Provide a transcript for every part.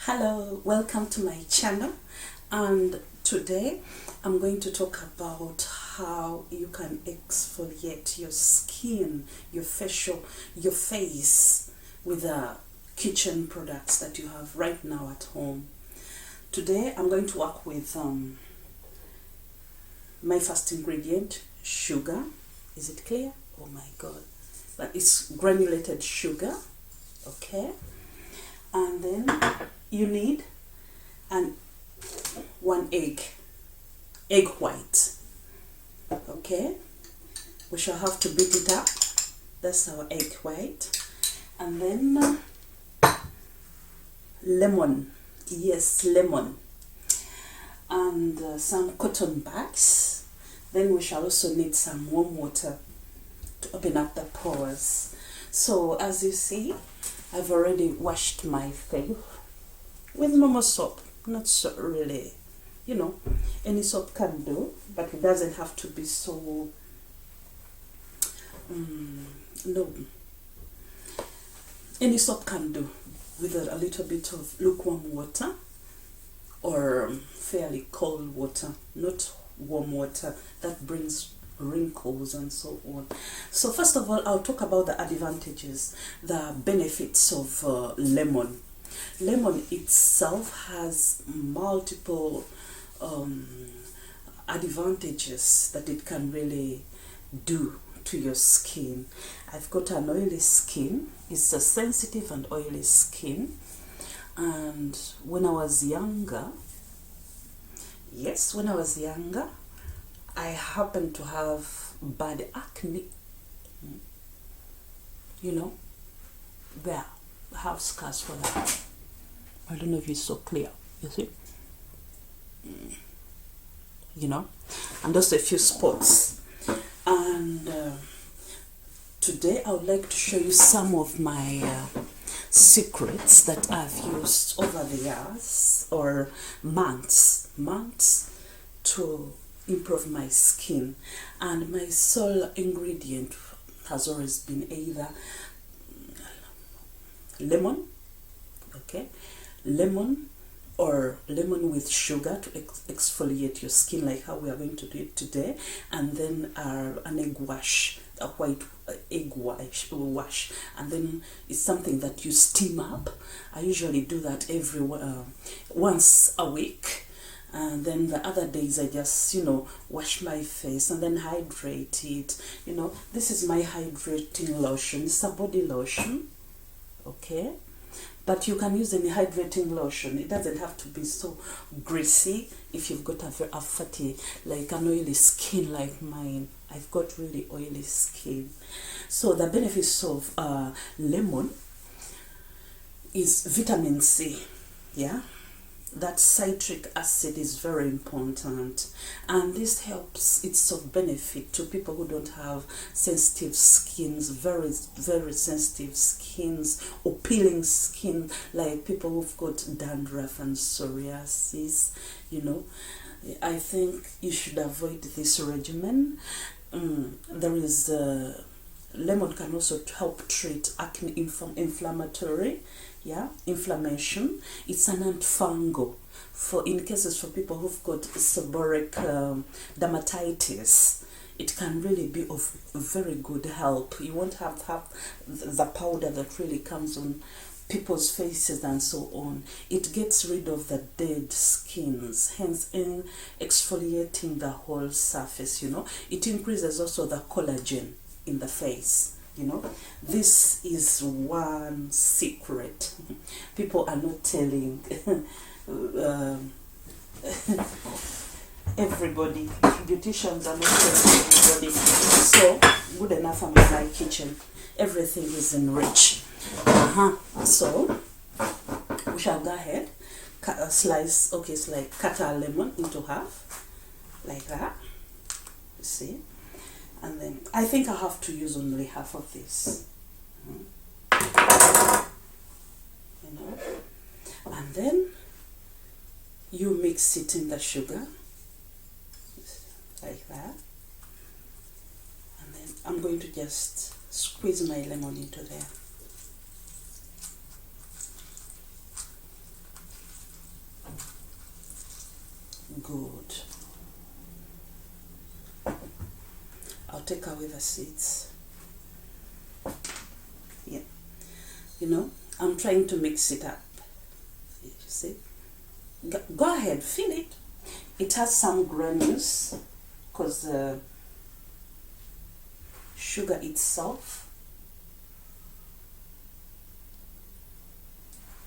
Hello, welcome to my channel, and today I'm going to talk about how you can exfoliate your skin, your facial, your face with the kitchen products that you have right now at home. Today I'm going to work with my first ingredient, sugar. Is it clear? Oh my god, but it's granulated sugar. Okay, and then you need one egg white. Okay, we shall have to beat it up. That's our egg white. And then lemon, yes, lemon, and some cotton bags. Then we shall also need some warm water to open up the pores. So as you see, I've already washed my face with normal soap. Not so really, any soap can do, but it doesn't have to be so, no. Any soap can do with a little bit of lukewarm water or fairly cold water, not warm water that brings wrinkles and so on. So first of all, I'll talk about the advantages, the benefits of lemon. Lemon itself has multiple advantages that it can really do to your skin. I've got an oily skin. It's a sensitive and oily skin, and when I was younger, I happened to have bad acne. There, I have scars for that. I don't know if it's so clear, you see? And also a few spots. And today I would like to show you some of my secrets that I've used over the years or months to improve my skin. And my sole ingredient has always been either lemon, okay, lemon or lemon with sugar to exfoliate your skin, like how we are going to do it today, and then an egg wash, a white egg wash, and then it's something that you steam up. I usually do that once a week. And then the other days I just, wash my face and then hydrate it. This is my hydrating lotion. It's a body lotion, okay? But you can use any hydrating lotion. It doesn't have to be so greasy if you've got a fatty, like an oily skin like mine. I've got really oily skin. So the benefits of lemon is vitamin C, yeah? That citric acid is very important, and this helps. It's of benefit to people who don't have sensitive skins, very very sensitive skins or peeling skin, like people who've got dandruff and psoriasis. I think you should avoid this regimen. There is lemon can also help treat acne, inflammatory, inflammation. It's an antifungal in cases for people who've got seborrheic dermatitis. It can really be of very good help. You won't have the powder that really comes on people's faces and so on. It gets rid of the dead skins, hence in exfoliating the whole surface. It increases also the collagen in the face. This is one secret people are not telling everybody. Beauticians are not telling everybody. So good enough, I'm in my kitchen. Everything is enriched. So we shall go ahead, cut a slice. Okay, it's like cut our lemon into half, like that. You see. And then I think I have to use only half of this, and then you mix it in the sugar like that, and then I'm going to just squeeze my lemon into there. Good. I'll take away the seeds. Yeah. You know, I'm trying to mix it up. You see? Go ahead, feel it. It has some granules because the sugar itself,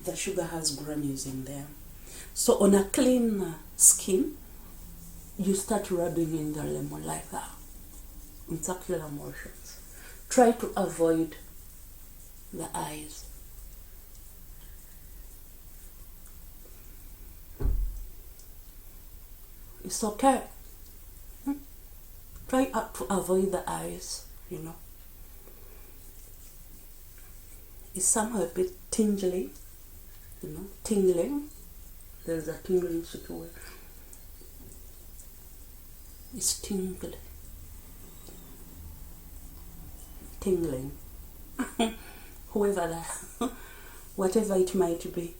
the sugar has granules in there. So on a clean skin, you start rubbing in the lemon like that in circular motions. Try to avoid the eyes. It's okay. Try to avoid the eyes, you know. It's somehow a bit tingly, you know, tingling. There's a tingling situation. It's tingling. Tingling. Whoever that, whatever it might be,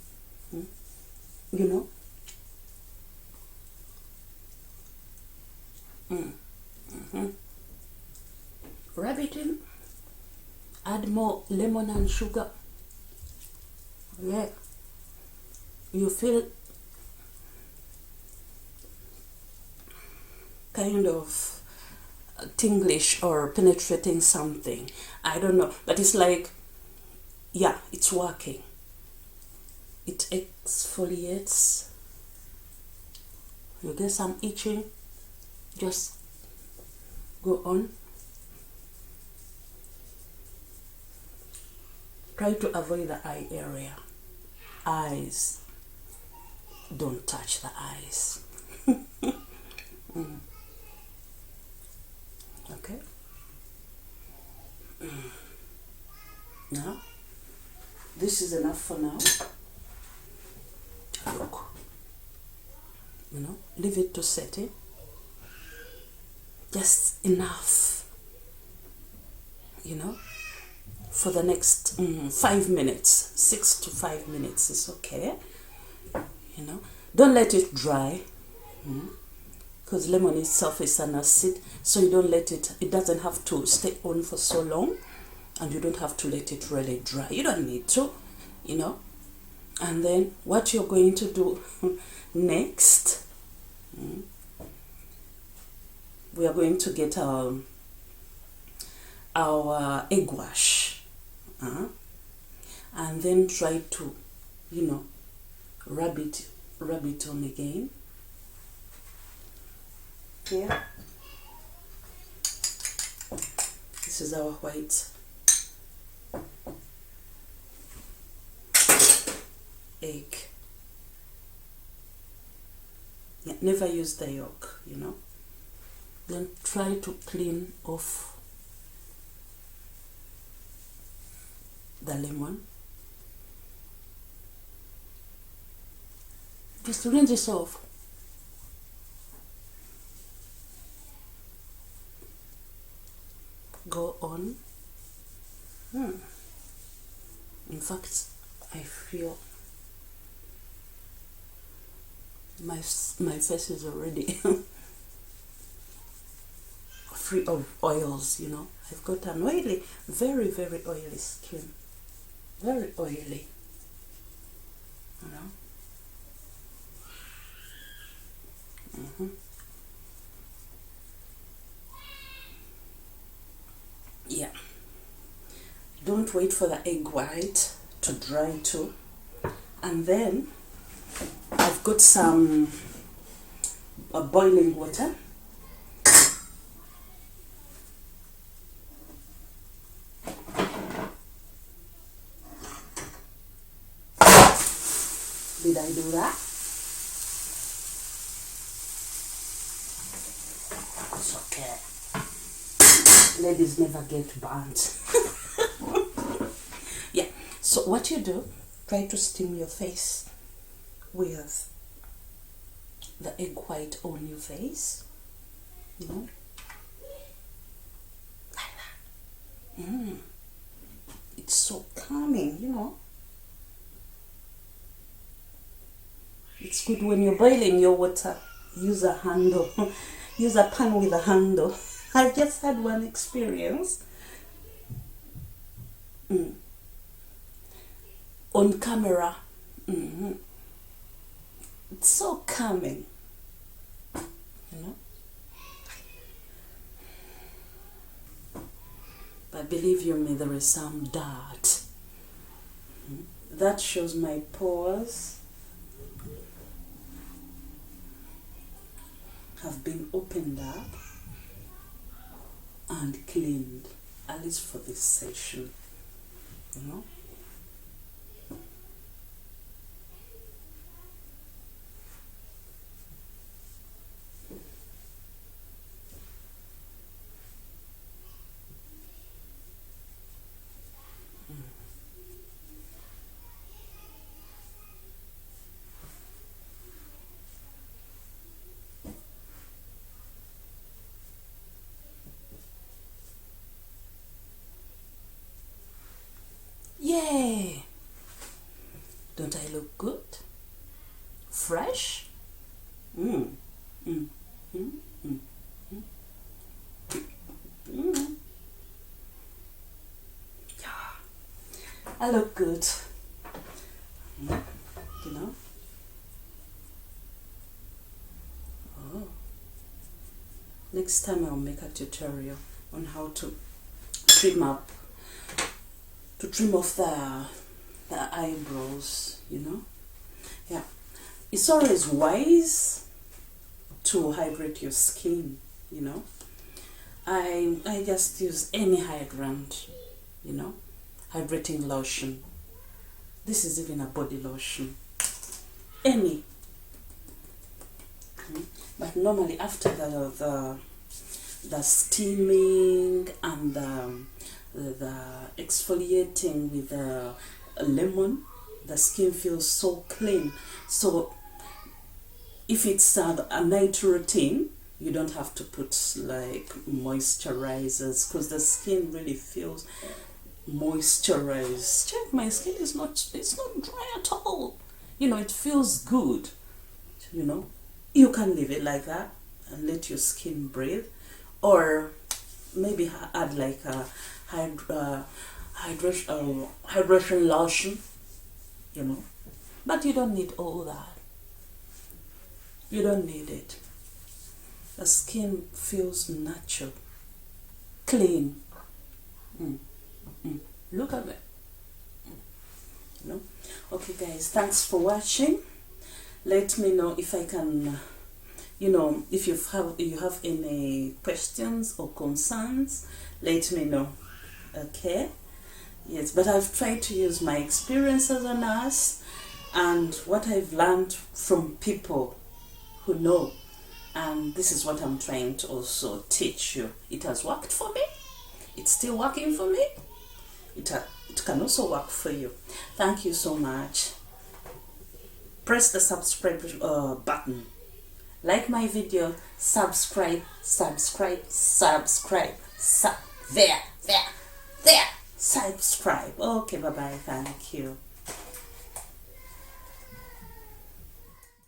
you know. Rub it in. Add more lemon and sugar. Yeah. You feel kind of tinglish or penetrating something. I don't know, but it's like, yeah, it's working. It exfoliates. You get some itching, just go on. Try to avoid the eye area. Eyes. Don't touch the eyes. Okay. Now, this is enough for now. Look. You know, leave it to set in. Just enough. You know, for the next 5 minutes. 6 to 5 minutes is okay. You know, don't let it dry. Because lemon itself is an acid, so you don't let it, it doesn't have to stay on for so long, and you don't have to let it really dry. You don't need to, you know. And then what you're going to do next, we are going to get our egg wash, and then try to, you know, rub it on again. Here, this is our white egg. Yeah, never use the yolk, you know. Then try to clean off the lemon. Just rinse this off. Go on. In fact, I feel my face is already free of oils, you know. I've got an oily, very, very oily skin. Very oily, you know. Yeah. Don't wait for the egg white to dry too. And then I've got some boiling water. Did I do that? It's okay. Ladies never get burnt. Yeah, so what you do, try to steam your face with the egg white on your face, you know, like that. It's so calming, you know. It's good when you're boiling your water. use a handle, use a pan with a handle. I just had one experience on camera. It's so calming, you know. But believe you me, there is some dirt. That shows my pores have been opened up and cleaned, at least for this session, you know. Yay! Don't I look good? Fresh? Yeah, I look good. You know? Oh. Next time I'll make a tutorial on how to trim off the eyebrows, you know. Yeah, it's always wise to hydrate your skin, you know. I just use any hydrant, you know, hydrating lotion. This is even a body lotion, any. But normally after the steaming and the exfoliating with the lemon, the skin feels so clean. So if it's a night routine, you don't have to put like moisturizers, because the skin really feels moisturized. Check, my skin is it's not dry at all. You know, it feels good. You know, you can leave it like that and let your skin breathe, or maybe add like a hydration lotion, you know. But you don't need all that. You don't need it. The skin feels natural, clean. Look at it. You know. Okay, guys, thanks for watching. Let me know if I can, you know, if you have any questions or concerns. Let me know. Okay. Yes, but I've tried to use my experience as a nurse and what I've learned from people who know, and this is what I'm trying to also teach you. It has worked for me. It's still working for me. It can also work for you. Thank you so much. Press the subscribe button. Like my video. Subscribe. There. Subscribe. Okay, bye-bye. Thank you.